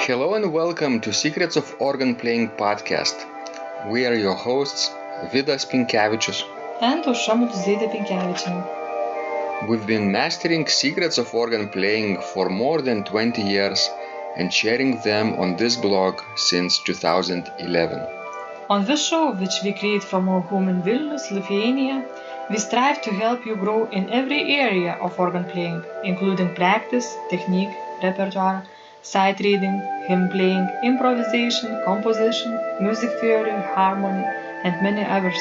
Hello and welcome to Secrets of Organ Playing podcast. We are your hosts, Vidas Pinkevičius and Aušra Pinkevičienė. We've been mastering secrets of organ playing for more than 20 years and sharing them on this blog since 2011. On this show, which we create from our home in Vilnius, Lithuania, we strive to help you grow in every area of organ playing, including practice, technique, repertoire, sight reading, hymn playing, improvisation, composition, music theory, harmony, and many others.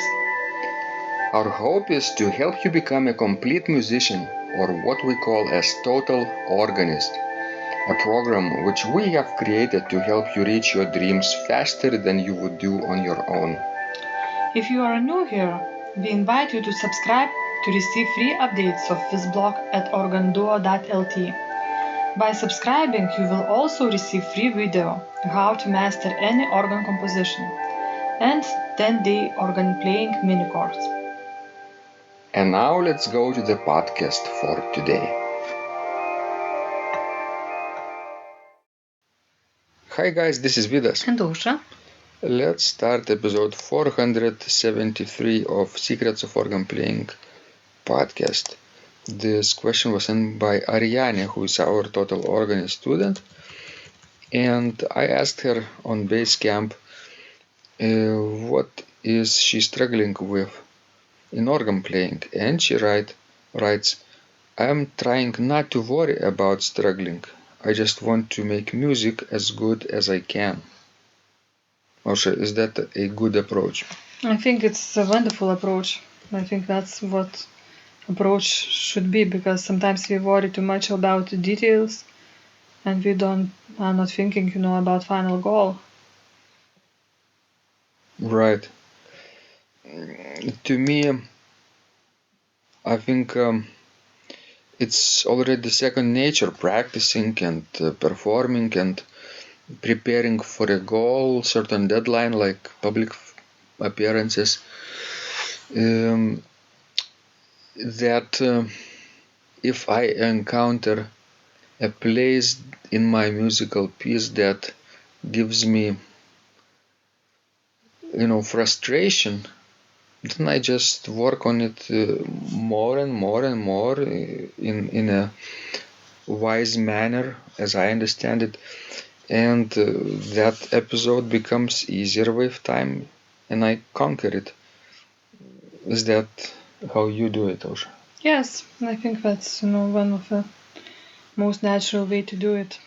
Our hope is to help you become a complete musician, or what we call as Total Organist, a program which we have created to help you reach your dreams faster than you would do on your own. If you are new here, we invite you to subscribe to receive free updates of this blog at organduo.lt. By subscribing, you will also receive free video how to master any organ composition and 10-day organ playing mini course. And now let's go to the podcast for today. Hi guys, this is Vidas. And Aušra. Let's start episode 473 of Secrets of Organ Playing podcast. This question was sent by Ariane, who is our Total Organist student. And I asked her on Basecamp what is she struggling with in organ playing. And she writes, I'm trying not to worry about struggling. I just want to make music as good as I can. Ausha, is that a good approach? I think it's a wonderful approach. I think that's what approach should be, because sometimes we worry too much about the details and we are not thinking, about final goal. Right. To me, I think it's already second nature, practicing and performing and preparing for a goal, certain deadline like public appearances. That if I encounter a place in my musical piece that gives me, frustration, then I just work on it more and more and more in a wise manner, as I understand it, and that episode becomes easier with time, and I conquer it. Is that how you do it, Ausha? Yes, I think that's one of the most natural way to do it.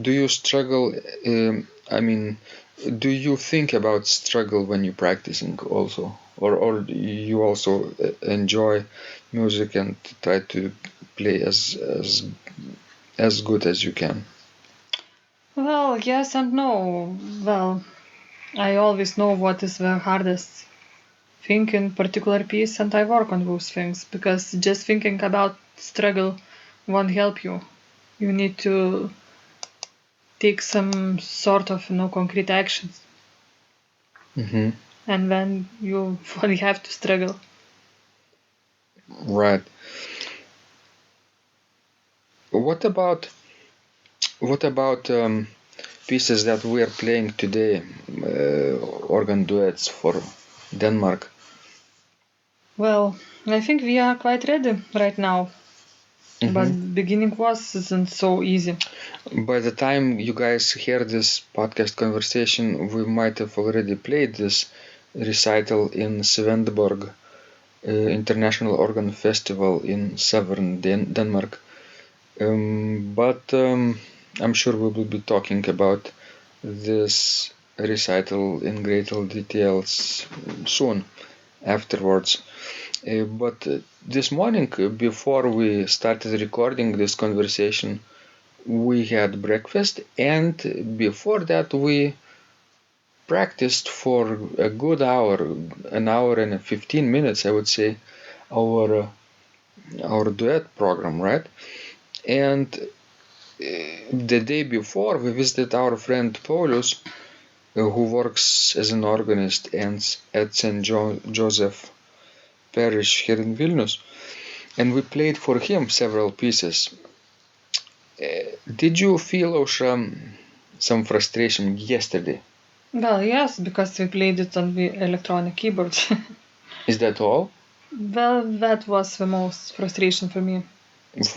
Do you struggle? Do you think about struggle when you're practicing also, or you also enjoy music and try to play as good as you can? Well, yes and no. Well, I always know what is the hardest thing in particular piece, and I work on those things, because just thinking about struggle won't help you. You need to take some sort of concrete actions. Mm-hmm. And then you only have to struggle. Right. What about pieces that we are playing today, organ duets for Denmark? Well, I think we are quite ready right now. Mm-hmm. But the beginning wasn't so easy. By the time you guys hear this podcast conversation, we might have already played this recital in Svendborg International Organ Festival in southern Denmark. But I'm sure we will be talking about this recital in greater details soon afterwards. But this morning, before we started recording this conversation, we had breakfast, and before that we practiced for a good hour, an hour and 15 minutes, I would say, our duet program, right? And the day before, we visited our friend Paulius, who works as an organist at St. Joseph Parish here in Vilnius, and we played for him several pieces. Did you feel, Ausra, some frustration yesterday? Well, yes, because we played it on the electronic keyboard. Is that all? Well, that was the most frustration for me.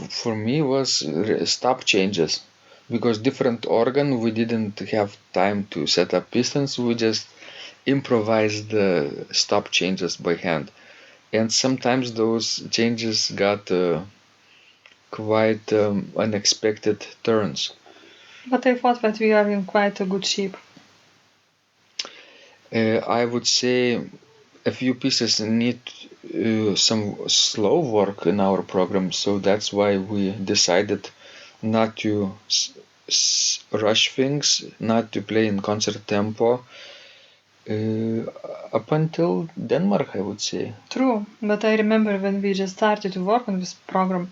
For me was stop changes, because different organ we didn't have time to set up pistons. We just improvised the stop changes by hand, and sometimes those changes got quite unexpected turns. But I thought that we are in quite a good shape. I would say a few pieces need some slow work in our program, so that's why we decided not to rush things, not to play in concert tempo up until Denmark, I would say. True, but I remember when we just started to work on this program,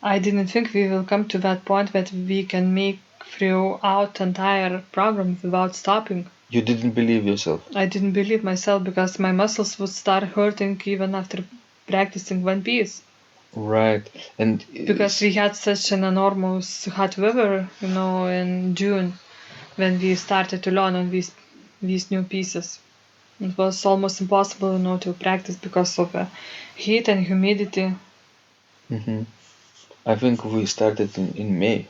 I didn't think we will come to that point that we can make throughout entire program without stopping. You didn't believe yourself. I didn't believe myself because my muscles would start hurting even after practicing one piece. Right, and Because we had such an enormous hot weather, in June when we started to learn on these new pieces. It was almost impossible, to practice because of the heat and humidity. Mhm. I think we started in May.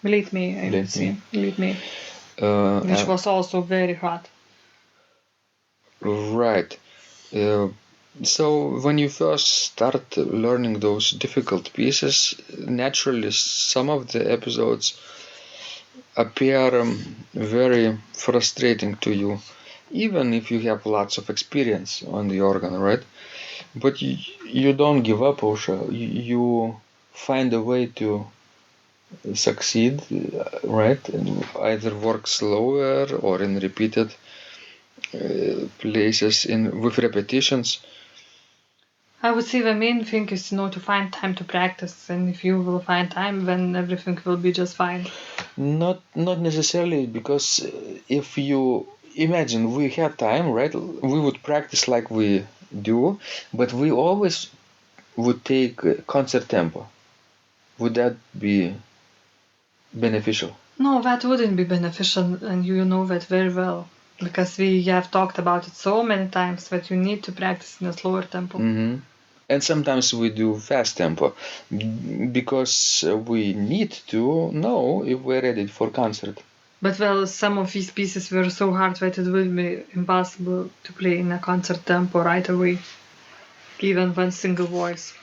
Late May, I would Late say. Late May, Uh, which was also very hot. right. Uh, so when you first start learning those difficult pieces, naturally some of the episodes appear very frustrating to you, even if you have lots of experience on the organ, right? But you don't give up, Osha. You find a way to succeed, right? And either work slower or in repeated places in with repetitions. I would say the main thing is, to find time to practice, and if you will find time, then everything will be just fine. Not necessarily, because if you imagine we had time, right? We would practice like we do, but we always would take concert tempo. Would that be beneficial? No, that wouldn't be beneficial, and you know that very well. Because we have talked about it so many times that you need to practice in a slower tempo. Mm-hmm. And sometimes we do fast tempo because we need to know if we're ready for concert. But well, some of these pieces were so hard that it would be impossible to play in a concert tempo right away, even one single voice.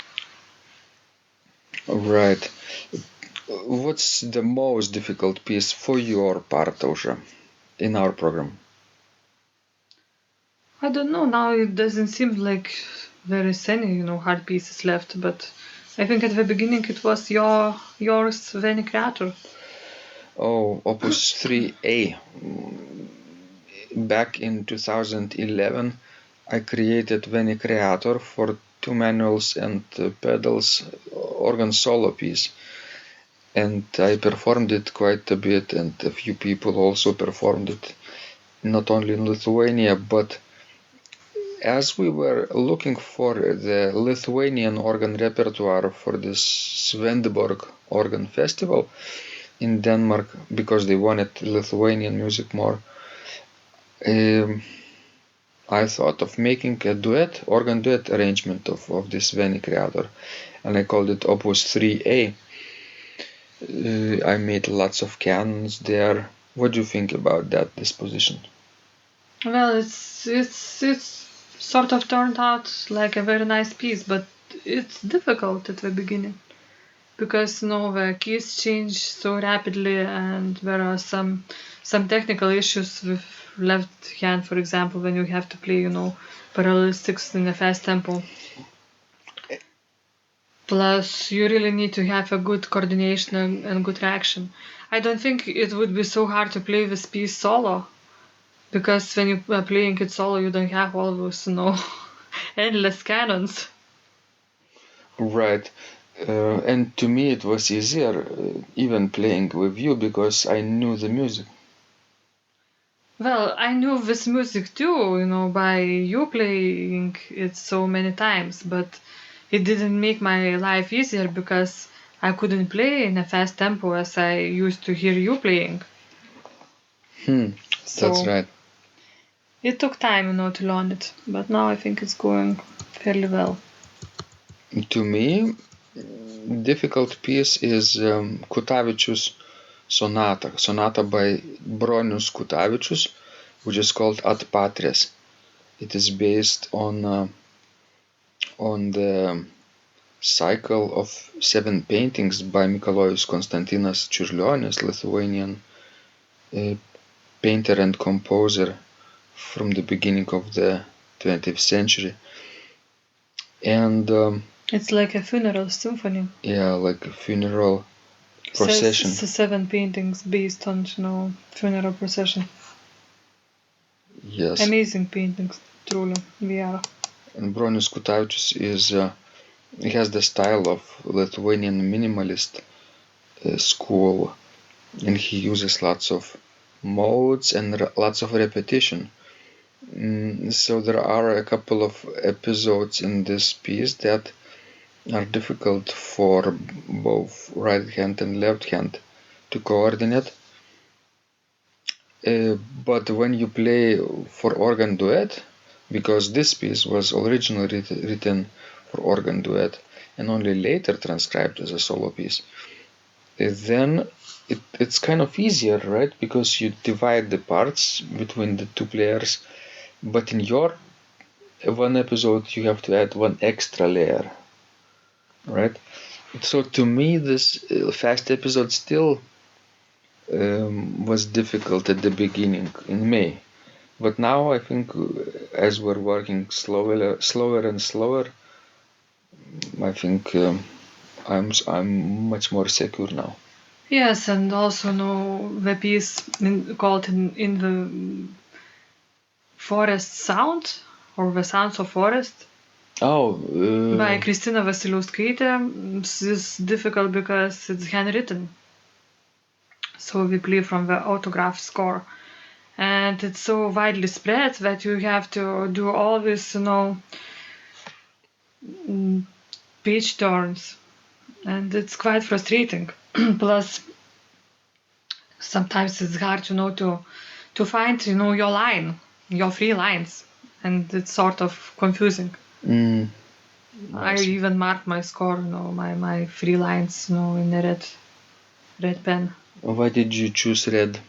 Right. What's the most difficult piece for your part, Osha, in our program? I don't know, now it doesn't seem like there is any, hard pieces left, but I think at the beginning it was yours, Veni Creator. Oh, Opus 3A. Back in 2011, I created Veni Creator for two manuals and pedals organ solo piece. And I performed it quite a bit, and a few people also performed it, not only in Lithuania, but as we were looking for the Lithuanian organ repertoire for this Svendborg organ festival in Denmark, because they wanted Lithuanian music more, I thought of making a organ duet arrangement of this Veni Creator, and I called it Opus 3A. I made lots of canons there. What do you think about that disposition? Well, it's sort of turned out like a very nice piece, but it's difficult at the beginning because the keys change so rapidly, and there are some technical issues with left hand, for example, when you have to play parallelisticks in a fast tempo. Plus, you really need to have a good coordination and good reaction. I don't think it would be so hard to play this piece solo, because when you are playing it solo, you don't have all those, endless cannons. Right. And to me it was easier even playing with you because I knew the music. Well, I knew this music too, by you playing it so many times, but it didn't make my life easier because I couldn't play in a fast tempo as I used to hear you playing. That's So right. it took time, to learn it, but now I think it's going fairly well. To me, difficult piece is Kutavičius sonata by Bronius Kutavičius, which is called Ad Patres. It is based on the cycle of 7 paintings by Mikalojus Konstantinas Čiurlionis, Lithuanian painter and composer from the beginning of the 20th century. And it's like a funeral symphony. Yeah, like a funeral procession. 7 paintings based on, funeral procession. Yes. Amazing paintings, truly. We are. And Bronius Kutavičius he has the style of Lithuanian minimalist school, and he uses lots of modes and lots of repetition. So there are a couple of episodes in this piece that are difficult for both right hand and left hand to coordinate. But when you play for organ duet, because this piece was originally written for organ duet and only later transcribed as a solo piece, then it's kind of easier, right? Because you divide the parts between the two players, but in your one episode you have to add one extra layer, right? So to me, this fast episode still was difficult at the beginning in May, but now I think as we're working slower and slower, I think I'm much more secure now. Yes, and also the piece called in the Forest Sound, or The Sounds of Forest. By Kristina Vasiliauskaitė. This is difficult because it's handwritten. So we play from the autograph score. And it's so widely spread that you have to do all this, page turns. And it's quite frustrating. Plus, sometimes it's hard, to find, your line, your free lines. And it's sort of confusing. I even marked my score, my free lines, in a red pen. Why did you choose red?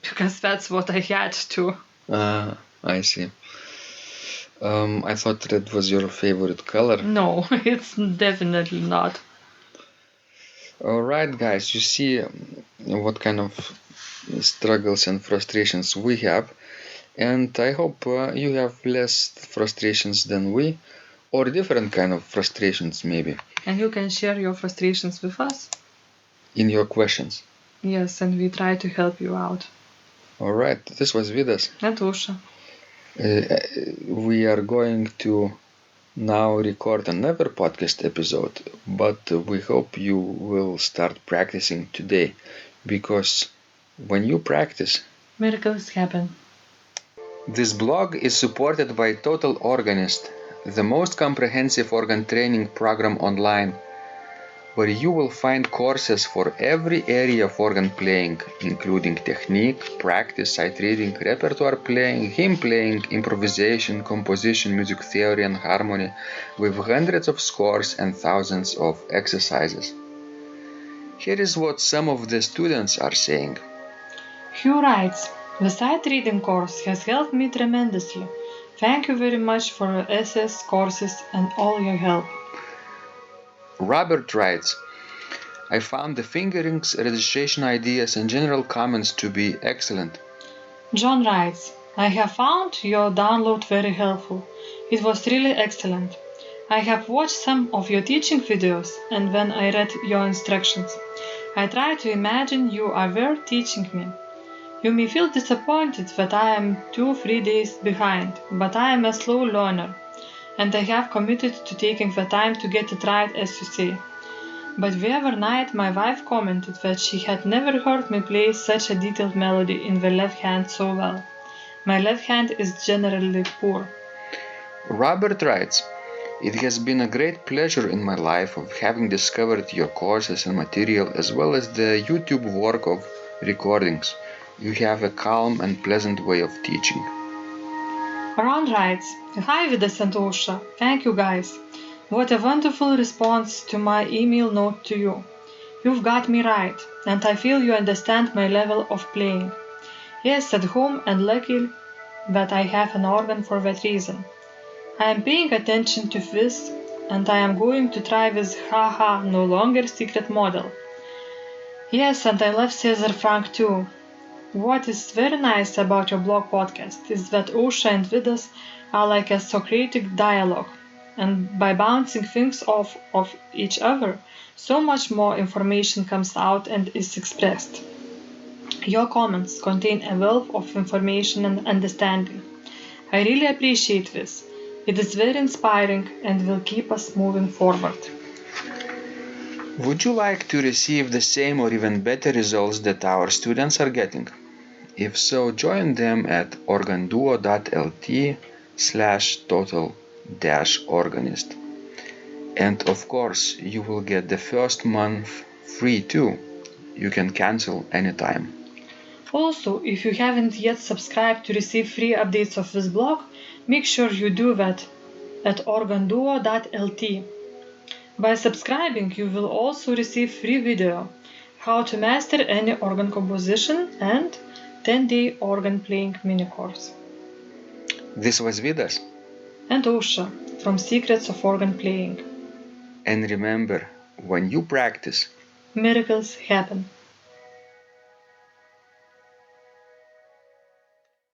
Because that's what I had to. I see. I thought red was your favorite color. No, it's definitely not. Alright, guys, you see what kind of struggles and frustrations we have, and I hope you have less frustrations than we, or different kind of frustrations maybe. And you can share your frustrations with us. In your questions. Yes, and we try to help you out. Alright, this was Vidas. And Usha. We are going to now record another podcast episode, but we hope you will start practicing today, because when you practice, miracles happen. This blog is supported by Total Organist, the most comprehensive organ training program online, where you will find courses for every area of organ playing, including technique, practice, sight reading, repertoire playing, hymn playing, improvisation, composition, music theory and harmony, with hundreds of scores and thousands of exercises. Here is what some of the students are saying. Hugh writes, "The sight reading course has helped me tremendously. Thank you very much for your SS courses and all your help." Robert writes, "I found the fingerings, registration ideas and general comments to be excellent." John writes, "I have found your download very helpful. It was really excellent. I have watched some of your teaching videos, and when I read your instructions, I tried to imagine you are there teaching me. You may feel disappointed that I am 2-3 days behind, but I am a slow learner, and I have committed to taking the time to get it right, as you say. But the other night my wife commented that she had never heard me play such a detailed melody in the left hand so well. My left hand is generally poor." Robert writes, It has been a great pleasure in my life of having discovered your courses and material as well as the YouTube work of recordings. You have a calm and pleasant way of teaching. Ron writes, "Hi Vidas and Ausra, thank you guys. What a wonderful response to my email note to you. You've got me right, and I feel you understand my level of playing. Yes, at home and lucky that I have an organ for that reason. I am paying attention to this, and I am going to try this haha no longer secret model. Yes, and I love Cesar Frank too. What is very nice about your blog podcast is that Ausra and Vidas are like a Socratic dialogue, and by bouncing things off of each other, so much more information comes out and is expressed. Your comments contain a wealth of information and understanding. I really appreciate this. It is very inspiring and will keep us moving forward." Would you like to receive the same or even better results that our students are getting? If so, join them at organduo.lt/total-organist. And of course, you will get the first month free too. You can cancel anytime. Also, if you haven't yet subscribed to receive free updates of this blog, make sure you do that at organduo.lt. By subscribing, you will also receive free video, how to master any organ composition and 10-day organ playing mini course. This was Vidas. And Ausra from Secrets of Organ Playing. And remember, when you practice, Miracles happen.